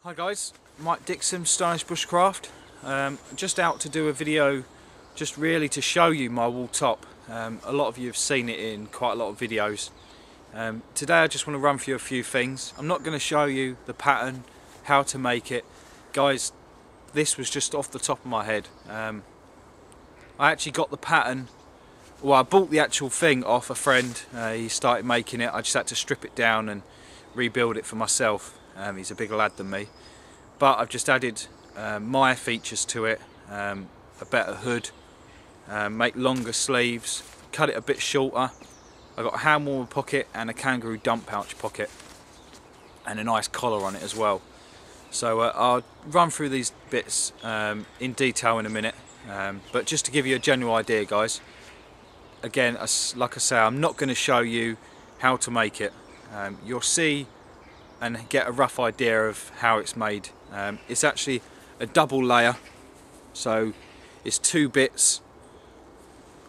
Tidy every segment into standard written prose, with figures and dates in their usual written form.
Hi guys, Mike Dixon, Stylish Bushcraft. Just out to do a video just really to show you my wall top. A lot of you have seen it in quite a lot of videos. Today I just want to run through a few things. I'm not going to show you the pattern, how to make it. Guys, this was just off the top of my head. I actually got the pattern, well, I bought the actual thing off a friend. He started making it. I just had to strip it down and rebuild it for myself. He's a bigger lad than me, but I've just added my features to it, a better hood, make longer sleeves, cut it a bit shorter. I've got a hand warmer pocket and a kangaroo dump pouch pocket and a nice collar on it as well. So I'll run through these bits in detail in a minute, but just to give you a general idea, guys, again, like I say, I'm not going to show you how to make it. You'll see and get a rough idea of how it's made. It's actually a double layer, so it's 2 bits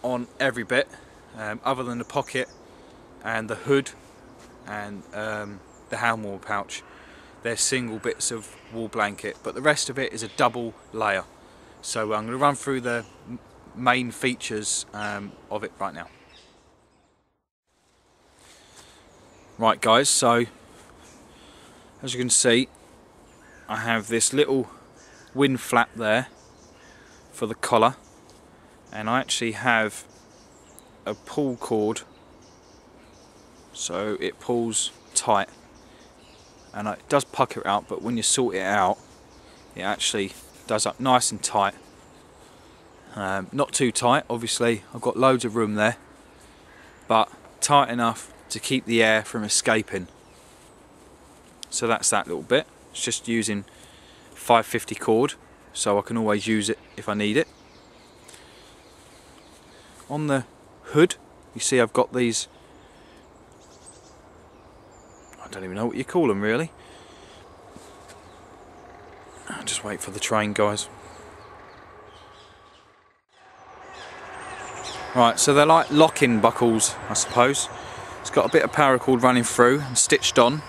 on every bit, other than the pocket and the hood and the hand warmer pouch. They're single bits of wool blanket, but the rest of it is a double layer. So I'm going to run through the main features of it right now. Right guys, so as you can see, I have this little wind flap there for the collar, and I actually have a pull cord, so it pulls tight, and it does pucker it out, but when you sort it out, it actually does up nice and tight. Not too tight, obviously, I've got loads of room there, but tight enough to keep the air from escaping. So that's that little bit. It's just using 550 cord, so I can always use it if I need it. On the hood, you see I've got these, I don't even know what you call them really. I'll just wait for the train, guys. Right, so they're like lock-in buckles, I suppose. It's got a bit of paracord running through and stitched on,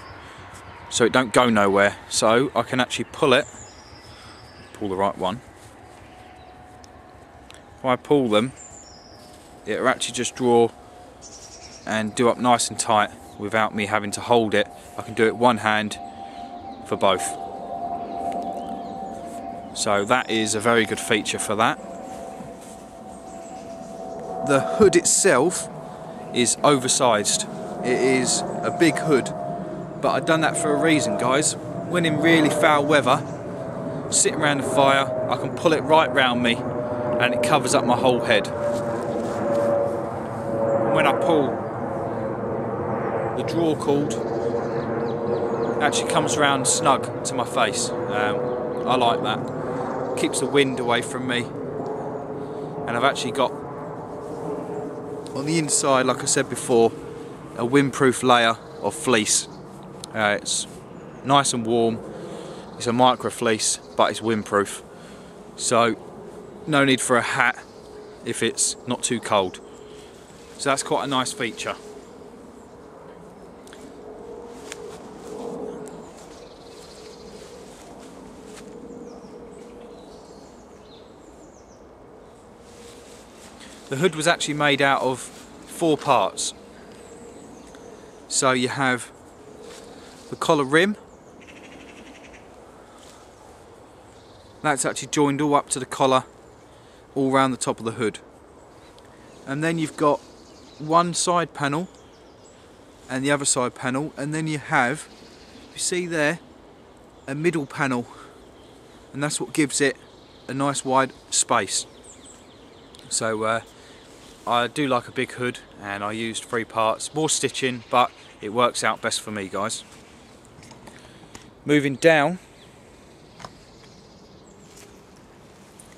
so it don't go nowhere. So I can actually pull it, pull the right one. If I pull them, it'll actually just draw and do up nice and tight without me having to hold it. I can do it one hand for both. So that is a very good feature for that. The hood itself is oversized. It is a big hood, but I've done that for a reason, guys. When in really foul weather, sitting around the fire, I can pull it right round me and it covers up my whole head. When I pull, the draw cord actually comes around snug to my face. I like that. Keeps the wind away from me. And I've actually got on the inside, like I said before, a windproof layer of fleece. It's nice and warm. It's a micro fleece, but it's windproof, so no need for a hat if it's not too cold. So that's quite a nice feature. The hood was actually made out of 4 parts. So you have the collar rim. That's actually joined all up to the collar, all around the top of the hood. And then you've got one side panel and the other side panel, and then you have, you see there, a middle panel, and that's what gives it a nice wide space. So I do like a big hood, and I used 3 parts, more stitching, but it works out best for me, guys. Moving down,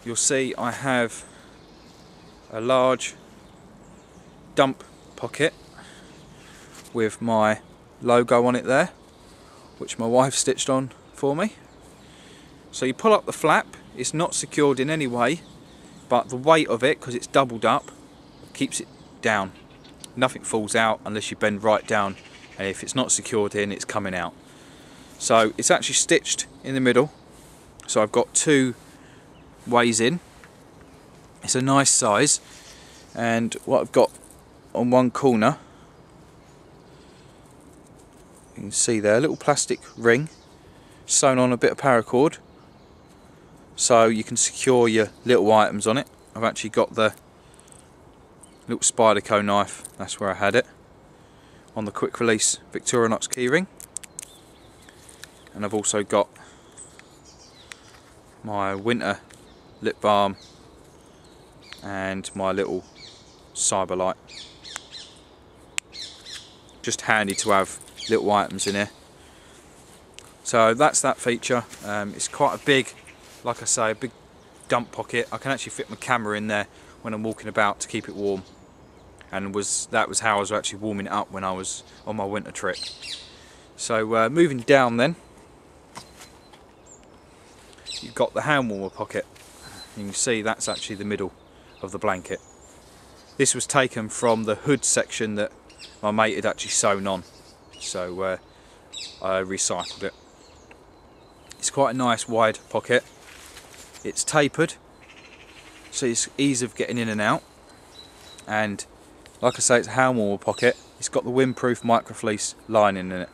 you'll see I have a large dump pocket with my logo on it there, which my wife stitched on for me. So you pull up the flap, it's not secured in any way, but the weight of it, because it's doubled up, keeps it down. Nothing falls out unless you bend right down, and if it's not secured in, it's coming out. So it's actually stitched in the middle, so I've got 2 ways in. It's a nice size, and what I've got on one corner, you can see there, a little plastic ring sewn on a bit of paracord, so you can secure your little items on it. I've actually got the little Spyderco knife, that's where I had it, on the quick release Victorinox keyring. And I've also got my winter lip balm and my little Cyberlight. Just handy to have little items in here. So that's that feature. It's quite a big, like I say, a big dump pocket. I can actually fit my camera in there when I'm walking about to keep it warm, and that was how I was actually warming it up when I was on my winter trip. So moving down then, you've got the hand warmer pocket. You can see that's actually the middle of the blanket. This was taken from the hood section that my mate had actually sewn on, so I recycled it. It's quite a nice wide pocket. It's tapered, so it's ease of getting in and out, and like I say, it's a hand warmer pocket. It's got the windproof microfleece lining in it,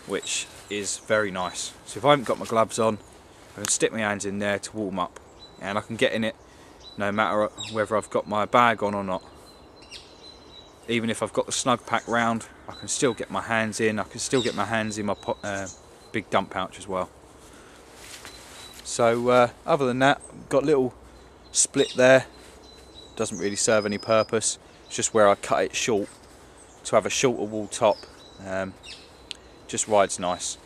which is very nice. So if I haven't got my gloves on, I can stick my hands in there to warm up, and I can get in it no matter whether I've got my bag on or not. Even if I've got the snug pack round, I can still get my hands in. I can still get my hands in my big dump pouch as well. So other than that, got a little split there. Doesn't really serve any purpose. It's just where I cut it short to have a shorter wall top. Just rides nice.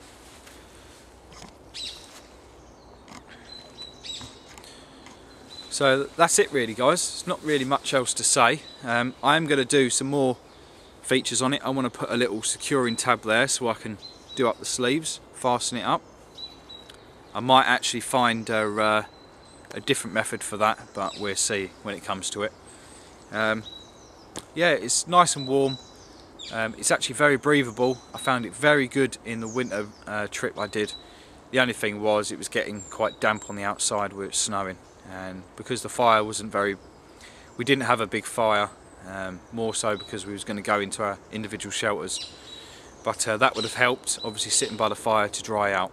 So that's it really, guys. There's not really much else to say. I am going to do some more features on it. I want to put a little securing tab there so I can do up the sleeves, fasten it up. I might actually find a different method for that, but we'll see when it comes to it. Yeah, it's nice and warm. It's actually very breathable. I found it very good in the winter trip I did. The only thing was it was getting quite damp on the outside where it's snowing, and because the fire wasn't we didn't have a big fire, more so because we was going to go into our individual shelters, but that would have helped, obviously, sitting by the fire to dry out.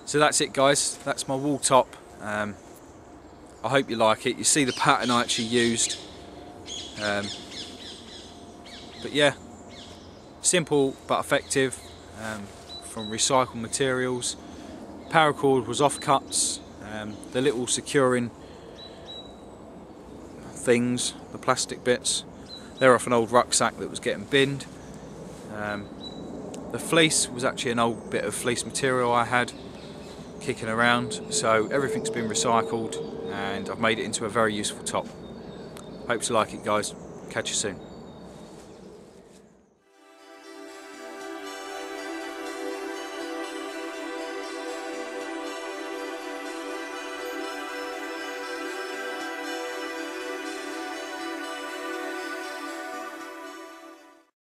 So that's it, guys. That's my wall top. I hope you like it. You see the pattern I actually used. But yeah, simple but effective, from recycled materials. Paracord was offcuts. The little securing things, the plastic bits, they're off an old rucksack that was getting binned. The fleece was actually an old bit of fleece material I had kicking around, so everything's been recycled and I've made it into a very useful top. Hope you like it, guys. Catch you soon.